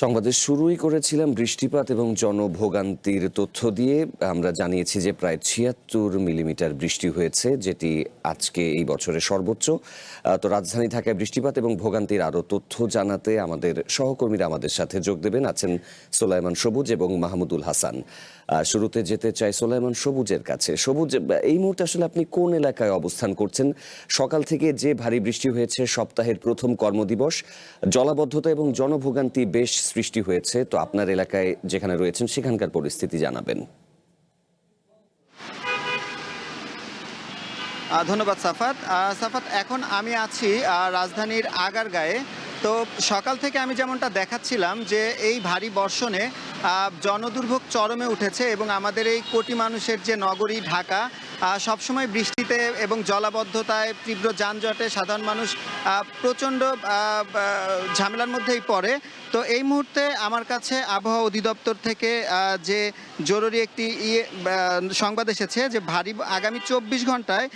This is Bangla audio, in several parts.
সংবাদের শুরুই করেছিলাম বৃষ্টিপাত এবং জনভোগান্তির তথ্য দিয়ে। আমরা জানিয়েছি যে প্রায় ৭৬ মিলিমিটার বৃষ্টি হয়েছে, যেটি আজকে এই বছরের সর্বোচ্চ। তো রাজধানী ঢাকায় বৃষ্টিপাত এবং ভোগান্তির আরও তথ্য জানাতে আমাদের সহকর্মীরা আমাদের সাথে যোগ দেবেন। আছেন সোলাইমান সবুজ এবং মাহমুদুল হাসান। শুরুতে যেতে চাই সোলাইমান সবুজের কাছে। সবুজ, এই মুহূর্তে আসলে আপনি কোন এলাকায় অবস্থান করছেন? সকাল থেকে যে ভারী বৃষ্টি হয়েছে, সপ্তাহের প্রথম কর্মদিবস, জলাবদ্ধতা এবং জনভোগান্তি বেশ সৃষ্টি হয়েছে। তো আপনার এলাকায় যেখানে রয়েছেন সেখানকার পরিস্থিতি জানাবেন। ধন্যবাদ সাফাত। এখন আমি আছি রাজধানীর আগারগাঁয়ে। তো সকাল থেকে আমি যেমনটা দেখাচ্ছিলাম যে এই ভারী বর্ষণে জনদুর্ভোগ চরমে উঠেছে এবং আমাদের এই কোটি মানুষের যে নগরী ঢাকা সবসময় বৃষ্টিতে এবং জলাবদ্ধতায়, তীব্র যানজটে সাধারণ মানুষ প্রচণ্ড ঝামেলার মধ্যেই পড়ে। তো এই মুহূর্তে আমার কাছে আবহাওয়া অধিদপ্তর থেকে যে জরুরি একটি সংবাদ এসেছে যে আগামী ২৪ ঘন্টায়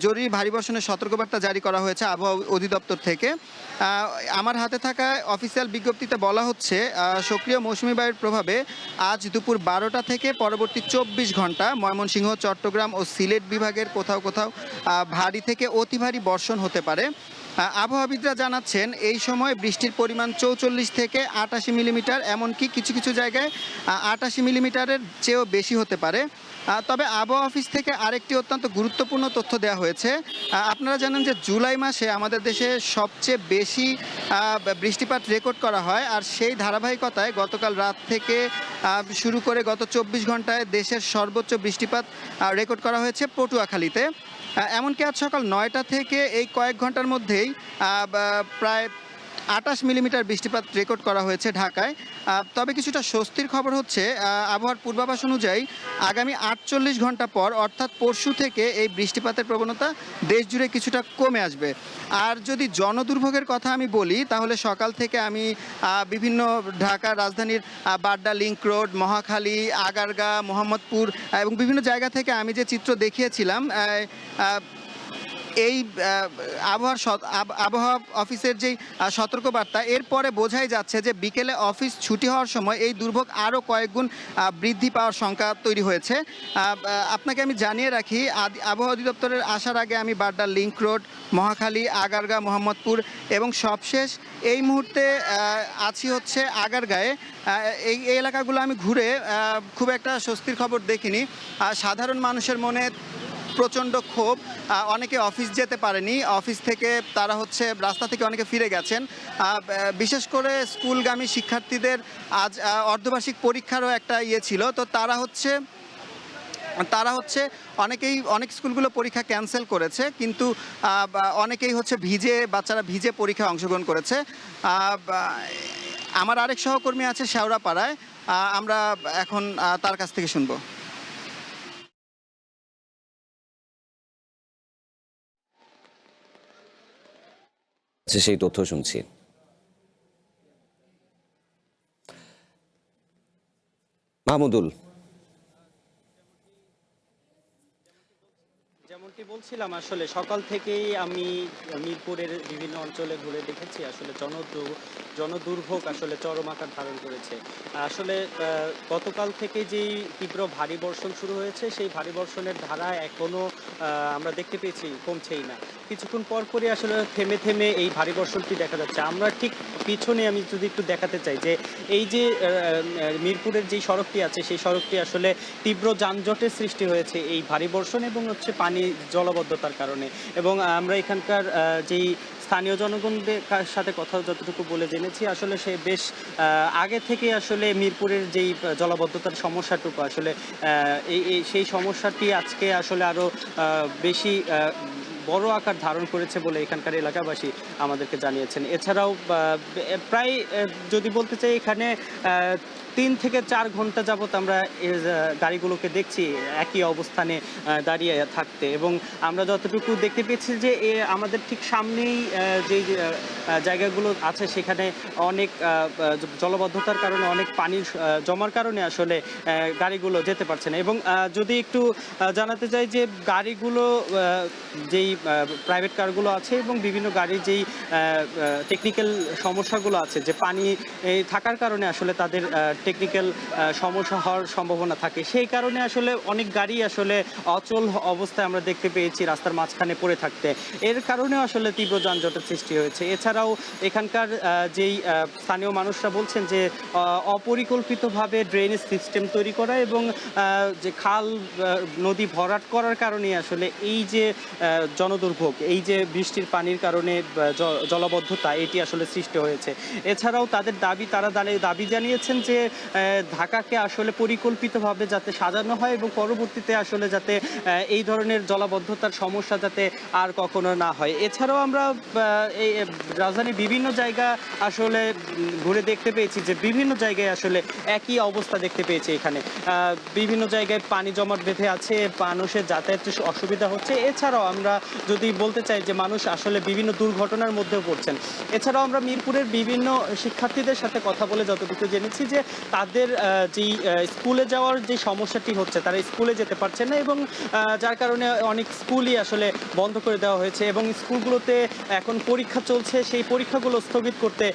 জরুরি ভারী বর্ষণের সতর্কবার্তা জারি করা হয়েছে আবহাওয়া অধিদপ্তর থেকে। আমার হাতে থাকা অফিসিয়াল বিজ্ঞপ্তিতে বলা হচ্ছে সক্রিয় মৌসুমি বায়ুর প্রভাবে আজ দুপুর ১২টা থেকে পরবর্তী ২৪ ঘন্টা ময়মনসিংহ, চট্টগ্রাম ও সিলেট বিভাগের কোথাও কোথাও ভারী থেকে অতি ভারী বর্ষণ হতে পারে। আবহাওয়াবিদরা জানাচ্ছেন এই সময় বৃষ্টির পরিমাণ ৪৪ থেকে ৮৮ মিলিমিটার, এমনকি কিছু কিছু জায়গায় ৮৮ মিলিমিটারের চেয়েও বেশি হতে পারে। তবে আবহাওয়া অফিস থেকে আরেকটি অত্যন্ত গুরুত্বপূর্ণ তথ্য দেওয়া হয়েছে। আপনারা জানেন যে জুলাই মাসে আমাদের দেশে সবচেয়ে বেশি বৃষ্টিপাত রেকর্ড করা হয়, আর সেই ধারাবাহিকতায় গতকাল রাত থেকে শুরু করে গত ২৪ ঘন্টায় দেশের সর্বোচ্চ বৃষ্টিপাত রেকর্ড করা হয়েছে পটুয়াখালীতে। এমনকি আজ সকাল ৯টা থেকে এই কয়েক ঘন্টার মধ্যেই প্রায় ২৮ মিলিমিটার বৃষ্টিপাত রেকর্ড করা হয়েছে ঢাকায়। তবে কিছুটা স্বস্তির খবর হচ্ছে আবহাওয়ার পূর্বাভাস অনুযায়ী আগামী ৪৮ ঘন্টা পর অর্থাৎ পরশু থেকে এই বৃষ্টিপাতের প্রবণতা দেশ জুড়ে কিছুটা কমে আসবে। আর যদি জনদুর্ভোগের কথা আমি বলি, তাহলে সকাল থেকে আমি বিভিন্ন ঢাকার রাজধানীর বাড্ডা লিংক রোড, মহাখালী, আগারগাঁ, মোহাম্মদপুর এবং বিভিন্ন জায়গা থেকে আমি যে চিত্র দেখিয়েছিলাম, এই আবহাওয়া অফিসের যেই সতর্কবার্তা, এরপরে বোঝাই যাচ্ছে যে বিকেলে অফিস ছুটি হওয়ার সময় এই দুর্ভোগ আরও কয়েকগুণ বৃদ্ধি পাওয়ার শঙ্কা তৈরি হয়েছে। আপনাকে আমি জানিয়ে রাখি, আবহাওয়া অধিদপ্তরের আসার আগে আমি বাড্ডা লিংক রোড, মহাখালী, আগারগাঁ, মোহাম্মদপুর এবং সবশেষ এই মুহূর্তে আছি হচ্ছে আগারগাঁয়ে। এই এলাকাগুলো আমি ঘুরে খুব একটা স্বস্তির খবর দেখিনি। সাধারণ মানুষের মনে প্রচণ্ড ক্ষোভ, অনেকে অফিস যেতে পারেনি, অফিস থেকে তারা রাস্তা থেকে অনেকে ফিরে গেছেন। বিশেষ করে স্কুলগামী শিক্ষার্থীদের আজ অর্ধবার্ষিক পরীক্ষারও একটা ছিল। তো তারা অনেক স্কুলগুলো পরীক্ষা ক্যান্সেল করেছে, কিন্তু অনেকেই বাচ্চারা ভিজে পরীক্ষায় অংশগ্রহণ করেছে। আমার আরেক সহকর্মী আছে শেওড়াপাড়ায়, আমরা এখন তার কাছ থেকে শুনবো। সেই তথ্য শুনছি। মাহমুদুল, যেমনটি বলছিলাম, আসলে সকাল থেকেই আমি মিরপুরের বিভিন্ন অঞ্চলে ঘুরে দেখেছি আসলে জনদুর্ভোগ আসলে চরম আকার ধারণ করেছে। আসলে গতকাল থেকে যেই তীব্র ভারী বর্ষণ শুরু হয়েছে, সেই ভারী বর্ষণের ধারা এখনো আমরা দেখতে পেয়েছি কমছেই না। কিছুক্ষণ পরপরই আসলে থেমে থেমে এই ভারী বর্ষণটি দেখা যাচ্ছে। আমরা ঠিক পিছনে আমি যদি একটু দেখাতে চাই যে এই যে মিরপুরের যেই সড়কটি আছে, সেই সড়কটি আসলে তীব্র যানজটের সৃষ্টি হয়েছে এই ভারী বর্ষণ এবং পানি জলাবদ্ধতার কারণে। এবং আমরা এখানকার যেই স্থানীয় জনগণদের সাথে কথা যতটুকু বলে জেনেছি, আসলে সে বেশ আগে থেকে আসলে মিরপুরের যেই জলাবদ্ধতার সমস্যাটুকু আসলে সেই সমস্যাটি আজকে আসলে আরও বেশি বড় আকার ধারণ করেছে বলে এখানকার এলাকাবাসী আমাদেরকে জানিয়েছেন। এছাড়াও প্রায় যদি বলতে চাই, এখানে ৩ থেকে ৪ ঘন্টা যাবত আমরা গাড়িগুলোকে দেখছি একই অবস্থানে দাঁড়িয়ে থাকতে, এবং আমরা যতটুকু দেখতে পেয়েছি যে আমাদের ঠিক সামনেই যে জায়গাগুলো আছে সেখানে অনেক জলবদ্ধতার কারণে, অনেক পানি জমার কারণে আসলে গাড়িগুলো যেতে পারছে না। এবং যদি একটু জানাতে চাই যে গাড়িগুলো যেই প্রাইভেট কারগুলো আছে এবং বিভিন্ন গাড়ির যেই টেকনিক্যাল সমস্যাগুলো আছে, যে পানি থাকার কারণে আসলে তাদের টেকনিক্যাল সমস্যা হওয়ার সম্ভাবনা থাকে, সেই কারণে আসলে অনেক গাড়ি আসলে অচল অবস্থায় আমরা দেখতে পেয়েছি রাস্তার মাঝখানে পড়ে থাকতে। এর কারণে আসলে তীব্র যানজটের সৃষ্টি হয়েছে। এছাড়াও এখানকার যেই স্থানীয় মানুষরা বলছেন যে অপরিকল্পিতভাবে ড্রেনেজ সিস্টেম তৈরি করা এবং যে খাল নদী ভরাট করার কারণে আসলে এই যে জনদুর্ভোগ, এই যে বৃষ্টির পানির কারণে জলাবদ্ধতা এটি আসলে সৃষ্টি হয়েছে। এছাড়াও তাদের তারা দাবি জানিয়েছেন যে ঢাকাকে আসলে পরিকল্পিতভাবে যাতে সাজানো হয় এবং পরবর্তীতে আসলে যাতে এই ধরনের জলাবদ্ধতার সমস্যা যাতে আর কখনো না হয়। এছাড়াও আমরা এই রাজধানীর বিভিন্ন জায়গা আসলে ঘুরে দেখতে পেয়েছি যে বিভিন্ন জায়গায় আসলে একই অবস্থা দেখতে পেয়েছি। এখানে বিভিন্ন জায়গায় পানি জমাট বেঁধে আছে, মানুষের যাতায়াতের অসুবিধা হচ্ছে। এছাড়াও আমরা যদি বলতে চাই যে মানুষ আসলে বিভিন্ন দুর্ঘটনার মধ্যেও পড়ছেন। এছাড়াও আমরা মিরপুরের বিভিন্ন শিক্ষার্থীদের সাথে কথা বলে যতটুকু জেনেছি যে তাদের যেই স্কুলে যাওয়ার যে সমস্যাটি হচ্ছে, তারা স্কুলে যেতে পারছে না এবং যার কারণে অনেক স্কুলই আসলে বন্ধ করে দেওয়া হয়েছে এবং স্কুলগুলোতে এখন পরীক্ষা চলছে, সেই পরীক্ষাগুলো স্থগিত করতে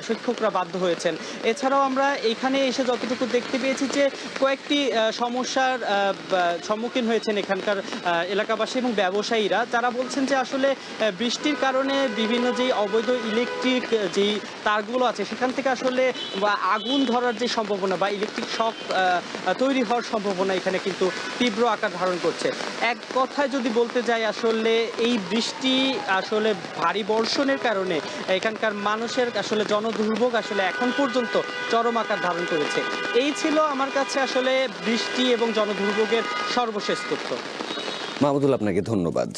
শিক্ষকরা বাধ্য হয়েছেন। এছাড়াও আমরা এখানে এসে যতটুকু দেখতে পেয়েছি যে কয়েকটি সমস্যার সম্মুখীন হয়েছেন এখানকার এলাকাবাসী এবং ব্যবসায়ীরা, যারা বলছেন যে আসলে বৃষ্টির কারণে বিভিন্ন যেই অবৈধ ইলেকট্রিক যেই তারগুলো আছে সেখান থেকে আসলে আগুন ধরার যে সম্ভাবনা বা ইলেকট্রিক শক তৈরি হওয়ার সম্ভাবনা এখানে কিন্তু তীব্র আকার ধারণ করছে। এক কথায় যদি বলতে যাই, আসলে এই বৃষ্টি আসলে ভারী বর্ষণের কারণে এখানকার মানুষের আসলে জনদুর্ভোগ আসলে এখন পর্যন্ত চরম আকার ধারণ করেছে। এই ছিল আমার কাছে আসলে বৃষ্টি এবং জনদুর্ভোগের সর্বশেষ তথ্য। মাহমুদুল, আপনাকে ধন্যবাদ।